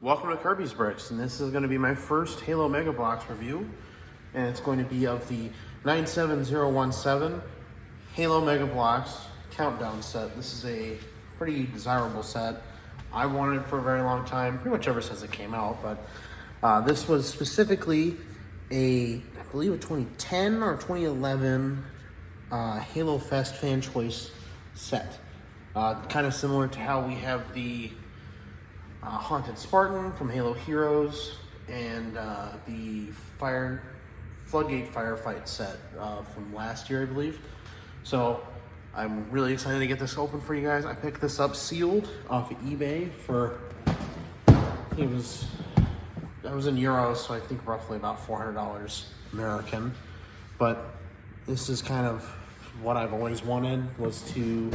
Welcome to Kirby's Bricks, and this is going to be my first Halo Mega Bloks review, and it's going to be of the 97017 Halo Mega Bloks Countdown set. This is a pretty desirable set. I wanted it for a very long time, pretty much ever since it came out, but this was specifically I believe a 2010 or 2011 Halo Fest Fan Choice set. Kind of similar to how we have the Haunted Spartan from Halo Heroes and the Floodgate Firefight set from last year, I believe. So I'm really excited to get this open for you guys. I picked this up sealed off of eBay for, it was in euros, so I think roughly about $400 American. But this is kind of what I've always wanted, was to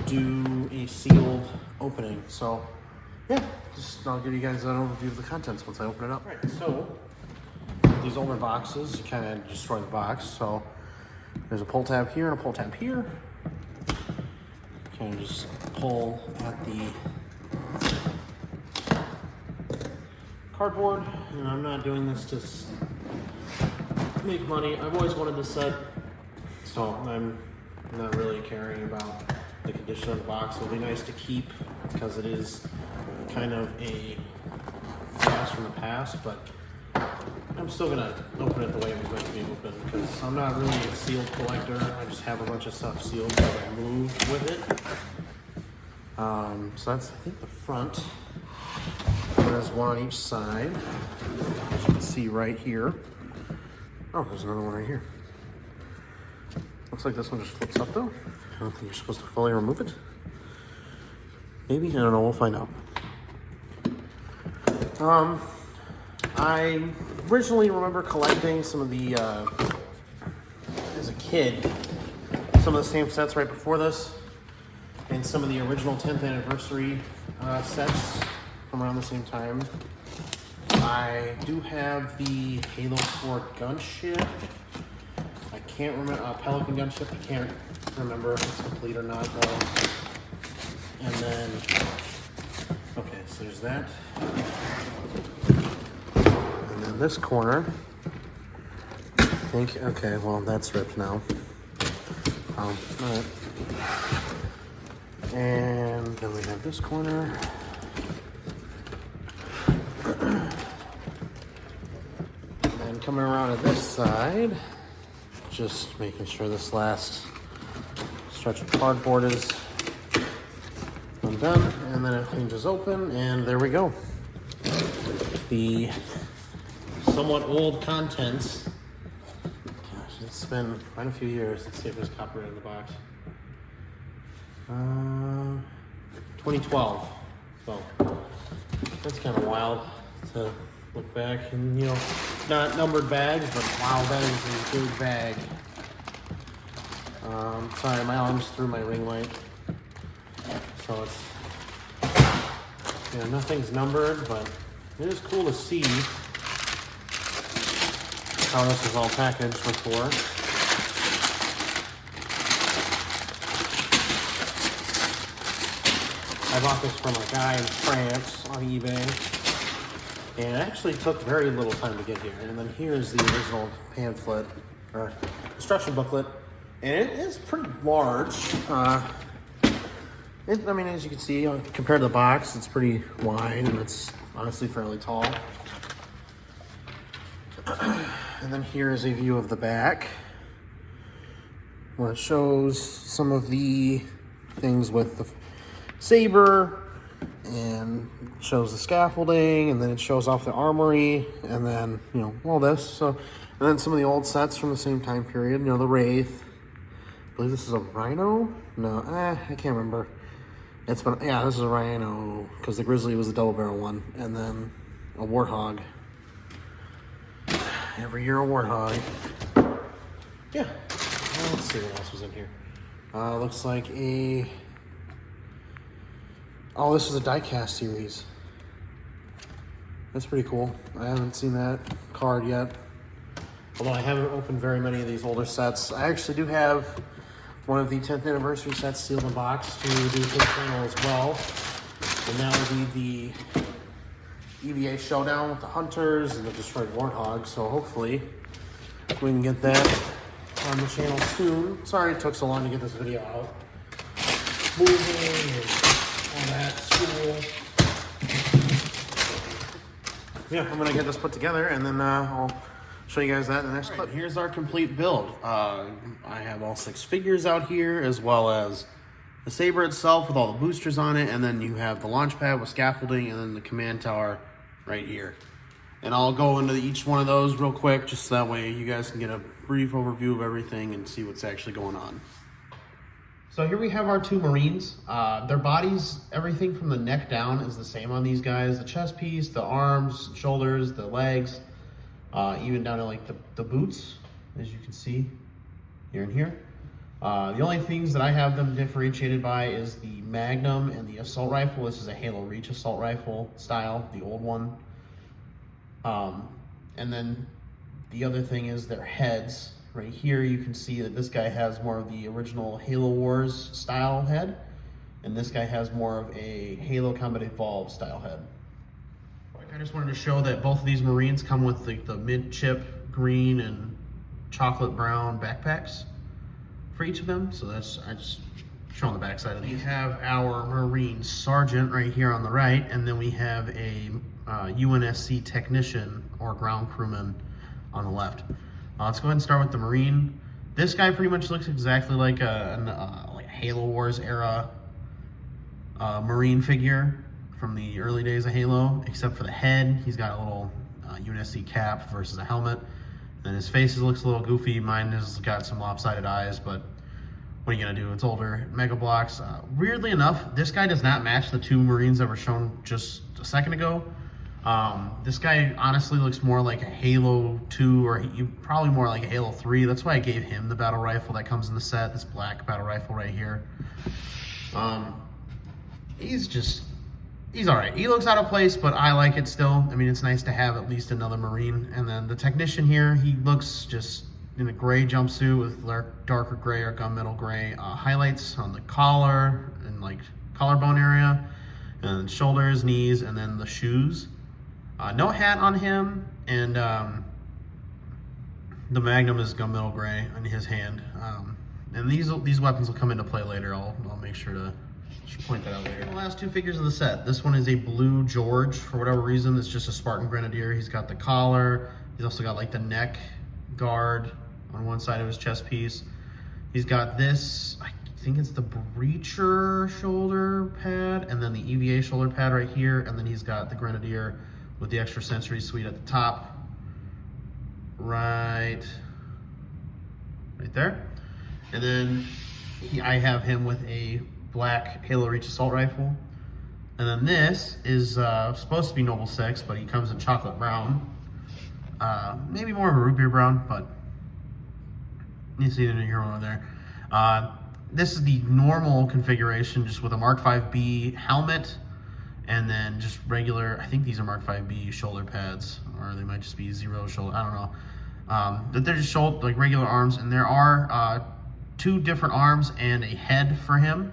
do a sealed opening. So yeah, I'll give you guys an overview of the contents once I open it up. Right, so these older boxes, you kind of destroy the box. So there's a pull tab here and a pull tab here. Kind of just pull at the cardboard, and I'm not doing this to make money. I've always wanted this set, so I'm not really caring about the condition of the box. It'll be nice to keep because it is kind of a blast from the past, but I'm still gonna open it the way it was meant to be opened because I'm not really a sealed collector. I just have a bunch of stuff sealed that I move with it. So that's, I think, the front. There's one on each side, as you can see right here. Oh, there's another one right here. Looks like this one just flips up though. I don't think you're supposed to fully remove it. Maybe, I don't know, we'll find out. I originally remember collecting some of the, as a kid, some of the same sets right before this, and some of the original 10th anniversary sets from around the same time. I do have the Halo 4 gunship. I can't remember, Pelican gunship, I can't remember if it's complete or not though. And then, okay, so there's that. And then this corner, I think, okay, well, that's ripped now. All right. And then we have this corner. And coming around to this side, just making sure this last stretch of cardboard is undone, and then it hinges open, and there we go. The somewhat old contents. Gosh, it's been quite a few years. Let's see if there's copyright in the box. 2012. So that's kind of wild to look back, and not numbered bags, but wow, that is a big bag. Sorry, my arm's through my ring light. So it's, nothing's numbered, but it is cool to see how this is all packaged before. I bought this from a guy in France on eBay, and it actually took very little time to get here. And then here's the original pamphlet, or instruction booklet, and it is pretty large. I mean, as you can see, compared to the box, it's pretty wide, and it's honestly fairly tall. And then here's a view of the back, where it shows some of the things with the saber, and shows the scaffolding, and then it shows off the armory, and then, all this. So, and then some of the old sets from the same time period, the Wraith. I believe this is a Rhino? No, I can't remember. It's been, yeah, this is a Rhino, because the Grizzly was a double barrel one, and then a Warthog. Every year a Warthog. Yeah, well, let's see what else was in here. Looks like oh, this is a diecast series. That's pretty cool. I haven't seen that card yet, although I haven't opened very many of these older sets. I actually do have one of the 10th anniversary sets sealed in box to do for the channel as well. And that would be the EVA showdown with the Hunters and the Destroyed Warthog, so hopefully we can get that on the channel soon. Sorry it took so long to get this video out. Moving and all that, school. Yeah, I'm gonna get this put together and then I'll show you guys that in the next clip. Here's our complete build. I have all 6 figures out here, as well as the Saber itself with all the boosters on it, and then you have the launch pad with scaffolding, and then the command tower right here. And I'll go into each one of those real quick, just so that way you guys can get a brief overview of everything and see what's actually going on. So here we have our 2 Marines. Their bodies, everything from the neck down is the same on these guys. The chest piece, the arms, shoulders, the legs, even down to like the boots, as you can see here and here. The only things that I have them differentiated by is the Magnum and the assault rifle. This is a Halo Reach assault rifle style, the old one. And then the other thing is their heads. Right here you can see that this guy has more of the original Halo Wars style head, and this guy has more of a Halo Combat Evolved style head. I just wanted to show that both of these Marines come with the mid-chip green and chocolate brown backpacks for each of them. So that's, I just showing the back side of these. We have our Marine Sergeant right here on the right, and then we have a UNSC technician or ground crewman on the left. Let's go ahead and start with the Marine. This guy pretty much looks exactly like a Halo Wars era Marine figure from the early days of Halo, except for the head. He's got a little UNSC cap versus a helmet. And his face looks a little goofy. Mine has got some lopsided eyes, but what are you gonna do? It's older. Mega Bloks. Weirdly enough, this guy does not match the 2 Marines that were shown just a second ago. This guy honestly looks more like a Halo 2 or probably more like a Halo 3. That's why I gave him the battle rifle that comes in the set, this black battle rifle right here. He's all right. He looks out of place, but I like it still. I mean, it's nice to have at least another Marine. And then the technician here, he looks just in a gray jumpsuit with darker gray or gunmetal gray highlights on the collar and like collarbone area, and shoulders, knees, and then the shoes. No hat on him, and the Magnum is gunmetal gray on his hand. And these weapons will come into play later. I'll make sure to point that out later. The last 2 figures of the set. This one is a blue George. For whatever reason, it's just a Spartan Grenadier. He's got the collar. He's also got like the neck guard on one side of his chest piece. He's got this, I think it's the Breacher shoulder pad, and then the EVA shoulder pad right here, and then he's got the Grenadier with the extra sensory suite at the top. Right there. And then I have him with a black Halo Reach assault rifle. And then this is supposed to be Noble 6, but he comes in chocolate brown. Maybe more of a root beer brown, but you see it in here over there. This is the normal configuration, just with a Mark 5B helmet, and then just regular, I think these are Mark 5B shoulder pads, or they might just be 0 shoulder, I don't know. But they're just like regular arms, and there are 2 different arms and a head for him,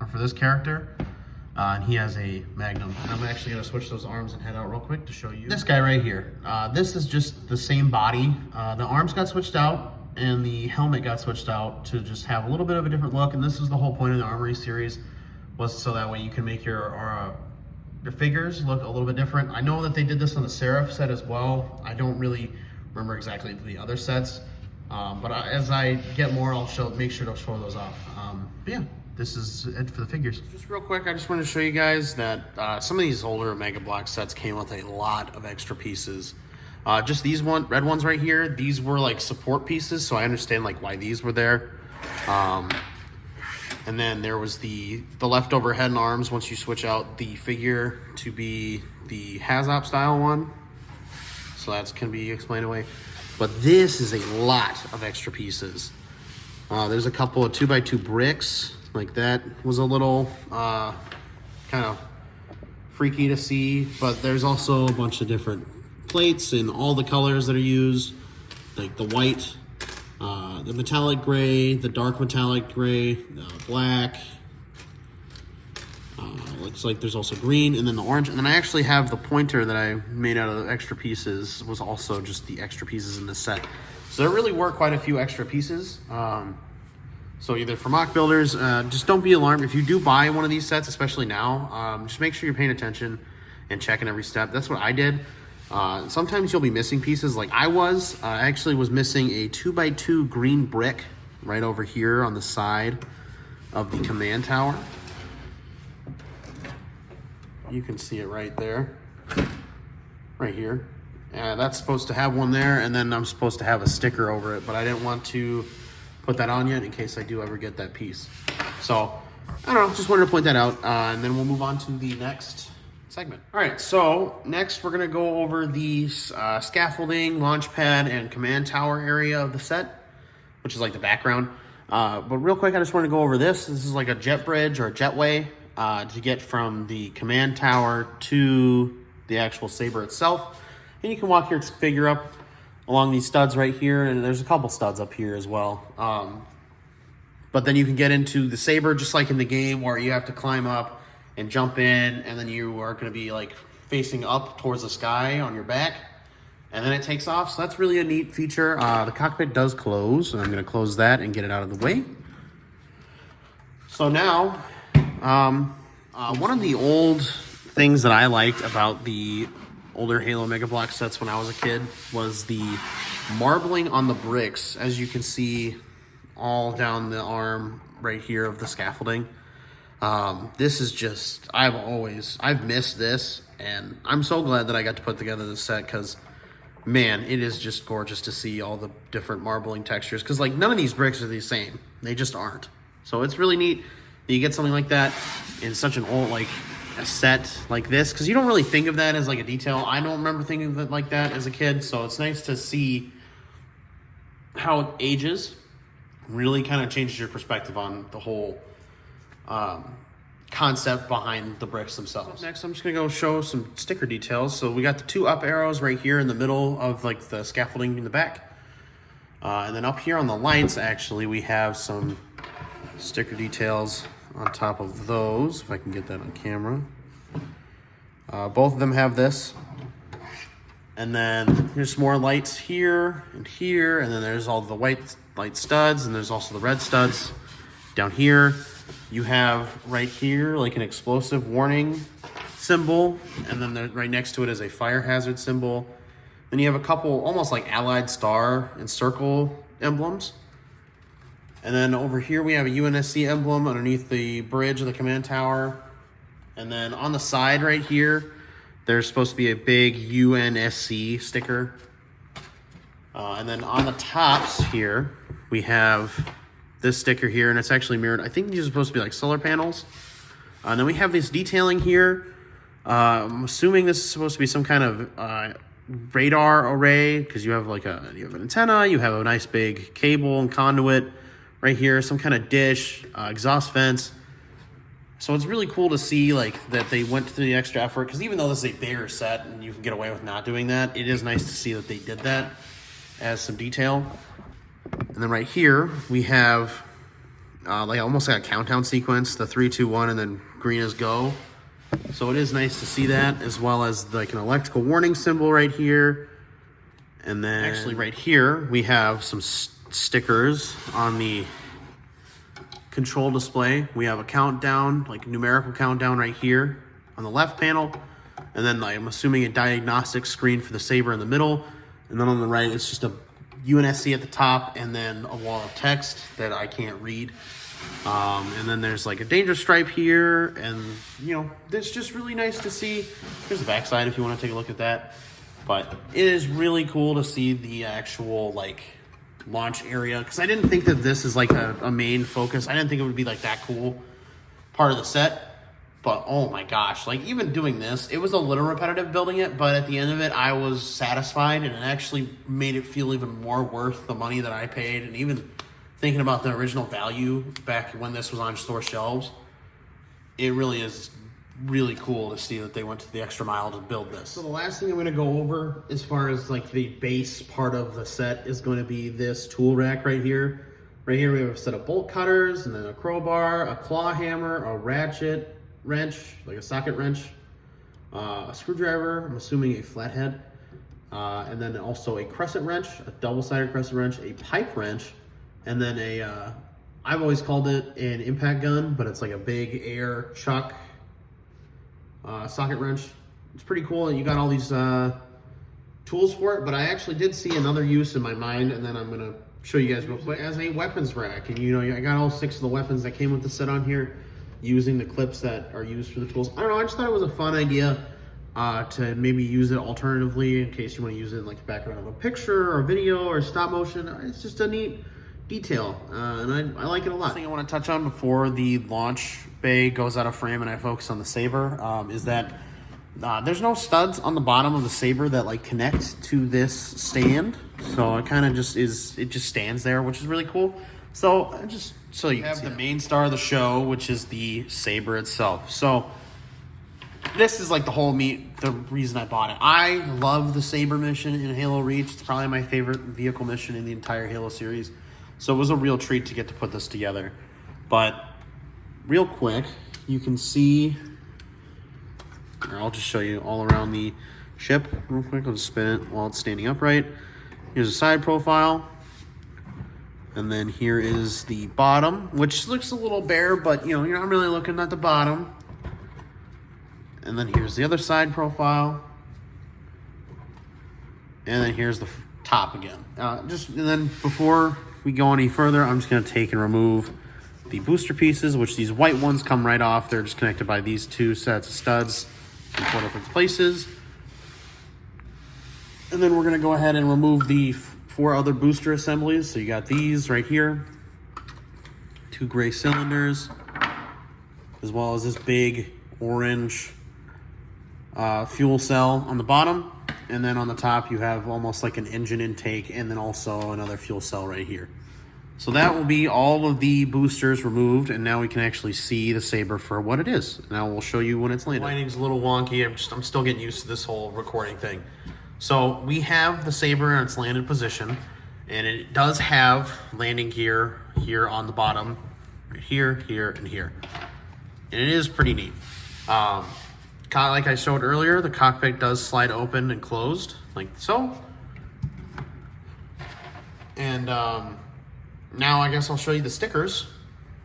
or for this character. And he has a Magnum. And I'm actually gonna switch those arms and head out real quick to show you. This guy right here, this is just the same body. The arms got switched out, and the helmet got switched out to just have a little bit of a different look. And this is the whole point of the Armory series, was so that way you can make your figures look a little bit different. I know that they did this on the Seraph set as well. I don't really remember exactly the other sets, but as I get more, I'll make sure to show those off. But yeah, this is it for the figures. Just real quick, I just wanted to show you guys that some of these older Mega Bloks sets came with a lot of extra pieces. Just these red ones right here, these were like support pieces, so I understand like why these were there. And then there was the leftover head and arms once you switch out the figure to be the HAZOP style one. So that's can be explained away. But this is a lot of extra pieces. There's a couple of 2x2 bricks, like that was a little kind of freaky to see, but there's also a bunch of different plates in all the colors that are used, like the white, the metallic gray, the dark metallic gray, the black, Looks like there's also green and then the orange. And then I actually have the pointer that I made out of extra pieces was also just the extra pieces in this set. So there really were quite a few extra pieces. So either for mock builders, just don't be alarmed. If you do buy one of these sets, especially now, just make sure you're paying attention and checking every step. That's what I did. Sometimes you'll be missing pieces like I was. I actually was missing a 2x2 green brick right over here on the side of the command tower. You can see it right there, right here. That's supposed to have one there, and then I'm supposed to have a sticker over it, but I didn't want to put that on yet in case I do ever get that piece. So, I don't know, just wanted to point that out, and then we'll move on to the next segment. All right, so next we're gonna go over the scaffolding, launch pad, and command tower area of the set, which is like the background. But real quick, I just want to go over this. This is like a jet bridge or a jetway to get from the command tower to the actual Saber itself. And you can walk your figure up along these studs right here, and there's a couple studs up here as well. But then you can get into the Saber just like in the game where you have to climb up and jump in, and then you are going to be like facing up towards the sky on your back, and then it takes off. So that's really a neat feature. The cockpit does close, and I'm going to close that and get it out of the way. So now, one of the old things that I liked about the older Halo Mega Bloks sets when I was a kid was the marbling on the bricks, as you can see all down the arm right here of the scaffolding. This is just, I've missed this, and I'm so glad that I got to put together this set because, man, it is just gorgeous to see all the different marbling textures because, like, none of these bricks are the same. They just aren't. So it's really neat that you get something like that in such an old, like, a set like this because you don't really think of that as, like, a detail. I don't remember thinking of it like that as a kid, so it's nice to see how it ages. Really kind of changes your perspective on the whole concept behind the bricks themselves. So next, I'm just gonna go show some sticker details. So we got the two up arrows right here in the middle of like the scaffolding in the back. And then up here on the lights, actually, we have some sticker details on top of those, if I can get that on camera. Both of them have this. And then here's some more lights here, and then there's all the white light studs, and there's also the red studs down here. You have right here like an explosive warning symbol, and then right next to it is a fire hazard symbol. Then you have a couple almost like allied star and circle emblems. And then over here we have a UNSC emblem underneath the bridge of the command tower. And then on the side right here, there's supposed to be a big UNSC sticker. And then on the tops here, we have this sticker here, and it's actually mirrored. I think these are supposed to be like solar panels. And then we have this detailing here. I'm assuming this is supposed to be some kind of radar array because you have like you have an antenna, you have a nice big cable and conduit right here, some kind of dish, exhaust vents. So it's really cool to see like that they went through the extra effort because even though this is a bigger set and you can get away with not doing that, it is nice to see that they did that as some detail. And then right here we have like almost like a countdown sequence, the 3, 2, 1, and then green is go. So it is nice to see that, as well as like an electrical warning symbol right here. And then actually right here we have some stickers on the control display. We have a countdown, like a numerical countdown right here on the left panel. And then I'm assuming a diagnostic screen for the Saber in the middle. And then on the right, it's just a UNSC at the top and then a wall of text that I can't read. And then there's like a danger stripe here. And, you know, it's just really nice to see. Here's the backside if you want to take a look at that. But it is really cool to see the actual, like, launch area, because I didn't think that this is like a main focus. I didn't think it would be like that cool part of the set, but oh my gosh, like even doing this, it was a little repetitive building it, but at the end of it I was satisfied, and it actually made it feel even more worth the money that I paid. And even thinking about the original value back when this was on store shelves, it really is really cool to see that they went to the extra mile to build this. So the last thing I'm going to go over as far as like the base part of the set is going to be this tool rack right here. Right here we have a set of bolt cutters, and then a crowbar, a claw hammer, a ratchet, wrench, like a socket wrench, a screwdriver, I'm assuming a flathead, and then also a crescent wrench, a double-sided crescent wrench, a pipe wrench, and then a, I've always called it an impact gun, but it's like a big air chuck socket wrench. It's pretty cool. You got all these tools for it, but I actually did see another use in my mind, and then I'm gonna show you guys real quick as a weapons rack. And you know, I got all 6 of the weapons that came with the set on here, using the clips that are used for the tools. I don't know, I just thought it was a fun idea to maybe use it alternatively in case you want to use it in like the background of a picture or a video or stop motion. It's just a neat detail, and I like it a lot. The thing I want to touch on before the launch bay goes out of frame and I focus on the saber is that there's no studs on the bottom of the saber that like connect to this stand, so it kind of just stands there, which is really cool. So just so you have the main star of the show, which is the saber itself. So this is like the reason I bought it. I love the saber mission in Halo Reach. It's probably my favorite vehicle mission in the entire Halo series. So it was a real treat to get to put this together. But real quick, you can see, I'll just show you all around the ship real quick. I'll just spin it while it's standing upright. Here's a side profile. And then here is the bottom, which looks a little bare, but you know, you're not really looking at the bottom. And then here's the other side profile. And then here's the top again. And then before we go any further, I'm just gonna take and remove the booster pieces, which these white ones come right off. They're just connected by these 2 sets of studs in 4 different places. And then we're gonna go ahead and remove the 4 other booster assemblies. So you got these right here, 2 gray cylinders, as well as this big orange fuel cell on the bottom. And then on the top, you have almost like an engine intake and then also another fuel cell right here. So that will be all of the boosters removed, and now we can actually see the saber for what it is. Now we'll show you when it's landed. Lighting's a little wonky. I'm still getting used to this whole recording thing. So we have the saber in its landed position, and it does have landing gear here on the bottom, right here, here, and here. And it is pretty neat. Like I showed earlier, the cockpit does slide open and closed, like so. And now I guess I'll show you the stickers.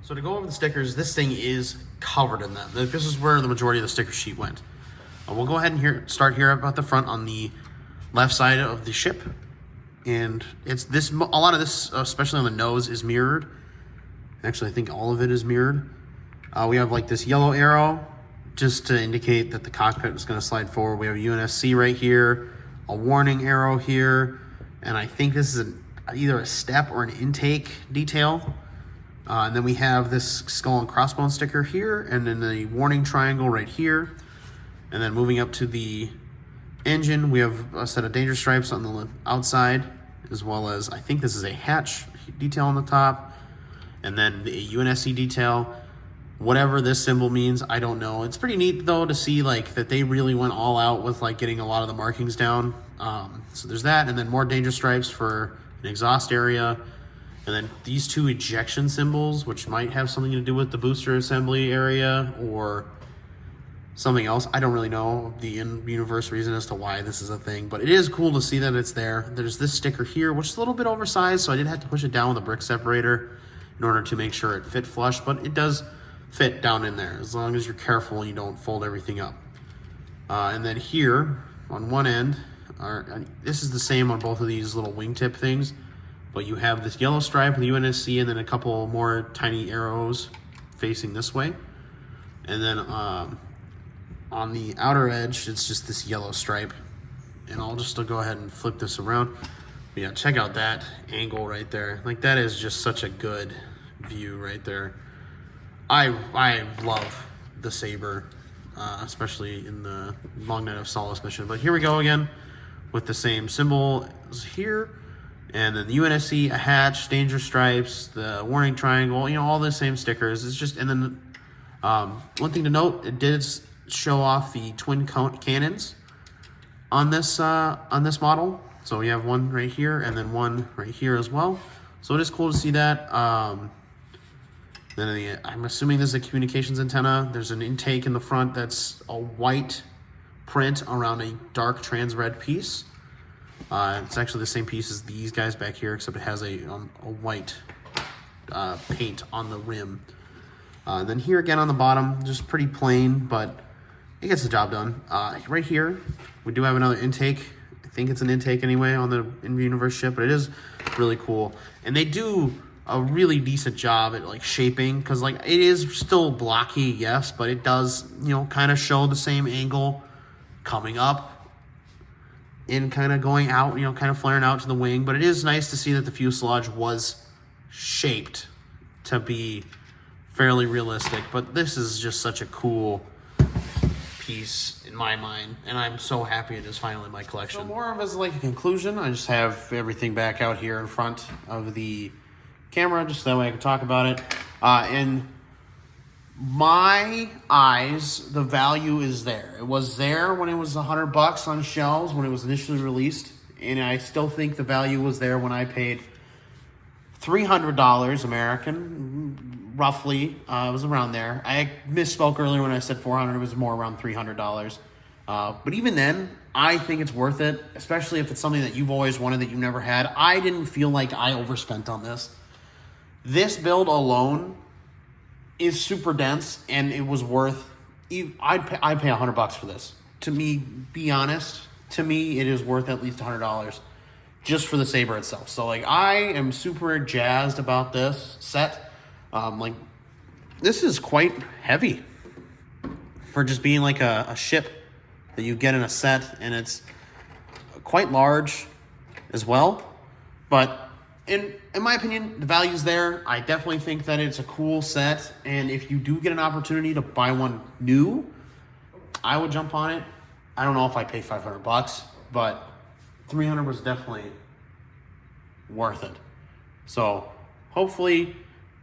So to go over the stickers, this thing is covered in them. This is where the majority of the sticker sheet went. We'll go ahead and start here about the front on the left side of the ship. And it's this, a lot of this, especially on the nose, is mirrored. Actually, I think all of it is mirrored. We have like this yellow arrow, just to indicate that the cockpit is going to slide forward. We have a UNSC right here, a warning arrow here, and I think this is either a step or an intake detail. And then we have this skull and crossbone sticker here, and then the warning triangle right here. And then moving up to the engine, we have a set of danger stripes on the outside, as well as, I think this is a hatch detail on the top, and then the UNSC detail. Whatever this symbol means, I don't know. It's pretty neat though to see like that they really went all out with like getting a lot of the markings down. So there's that, and then more danger stripes for an exhaust area, and then these 2 ejection symbols, which might have something to do with the booster assembly area or something else. I don't really know the in-universe reason as to why this is a thing, but it is cool to see that it's there. There's this sticker here, which is a little bit oversized, so I did have to push it down with a brick separator in order to make sure it fit flush, but it does fit down in there as long as you're careful and you don't fold everything up. And then here on one end, this is the same on both of these little wingtip things, but you have this yellow stripe, the UNSC, and then a couple more tiny arrows facing this way. And then on the outer edge, it's just this yellow stripe. And I'll just go ahead and flip this around. But yeah, check out that angle right there. Like that is just such a good view right there. I love the saber, especially in the Long Night of Solace mission. But here we go again with the same symbol here, and then the UNSC, a hatch, danger stripes, the warning triangle, you know, all the same stickers. It's just, and then one thing to note, it did show off the twin cannons on this model. So we have one right here and then one right here as well. So it is cool to see that. Then I'm assuming this is a communications antenna. There's an intake in the front that's a white print around a dark trans red piece. It's actually the same piece as these guys back here, except it has a white paint on the rim. Then here again on the bottom, just pretty plain, but it gets the job done. Right here, we do have another intake. I think it's an intake anyway on the in-universe ship, but it is really cool. And they do a really decent job at like shaping, because like it is still blocky, yes, but it does, you know, kind of show the same angle coming up and kind of going out, you know, kind of flaring out to the wing. But it is nice to see that the fuselage was shaped to be fairly realistic. But this is just such a cool piece in my mind, and I'm so happy it is finally in my collection. So more of as like a conclusion, I just have everything back out here in front of the camera, just that way I can talk about it. In my eyes, the value is there. It was there when it was $100 on shelves when it was initially released, and I still think the value was there when I paid $300 American, roughly. It was around there. I misspoke earlier when I said $400. It was more around $300. But even then, I think it's worth it, especially if it's something that you've always wanted that you've never had. I didn't feel like I overspent on this. This build alone is super dense, and it was worth. I'd pay $100 for this. To me, be honest, to me it is worth at least $100 just for the saber itself. So like, I am super jazzed about this set. Like, this is quite heavy for just being like a ship that you get in a set, and it's quite large as well. But in my opinion, the value's there. I definitely think that it's a cool set, and if you do get an opportunity to buy one new, I would jump on it. I don't know if I pay $500, but $300 was definitely worth it. So hopefully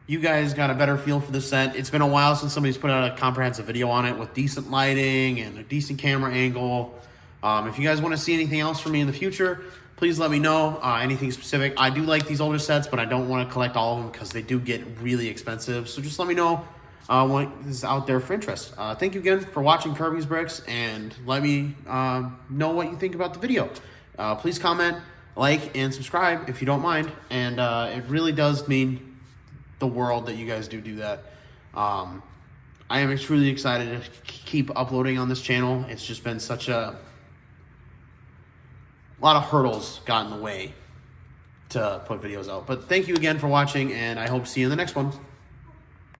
you guys got a better feel for the set. It's been a while since somebody's put out a comprehensive video on it with decent lighting and a decent camera angle. If you guys want to see anything else from me in the future, please let me know, anything specific. I do like these older sets, but I don't want to collect all of them because they do get really expensive. So just let me know what is out there for interest. Thank you again for watching Kirby's Bricks, and let me know what you think about the video. Please comment, like, and subscribe if you don't mind. And it really does mean the world that you guys do that. I am truly excited to keep uploading on this channel. It's just been such a lot of hurdles got in the way to put videos out. But thank you again for watching, and I hope to see you in the next one.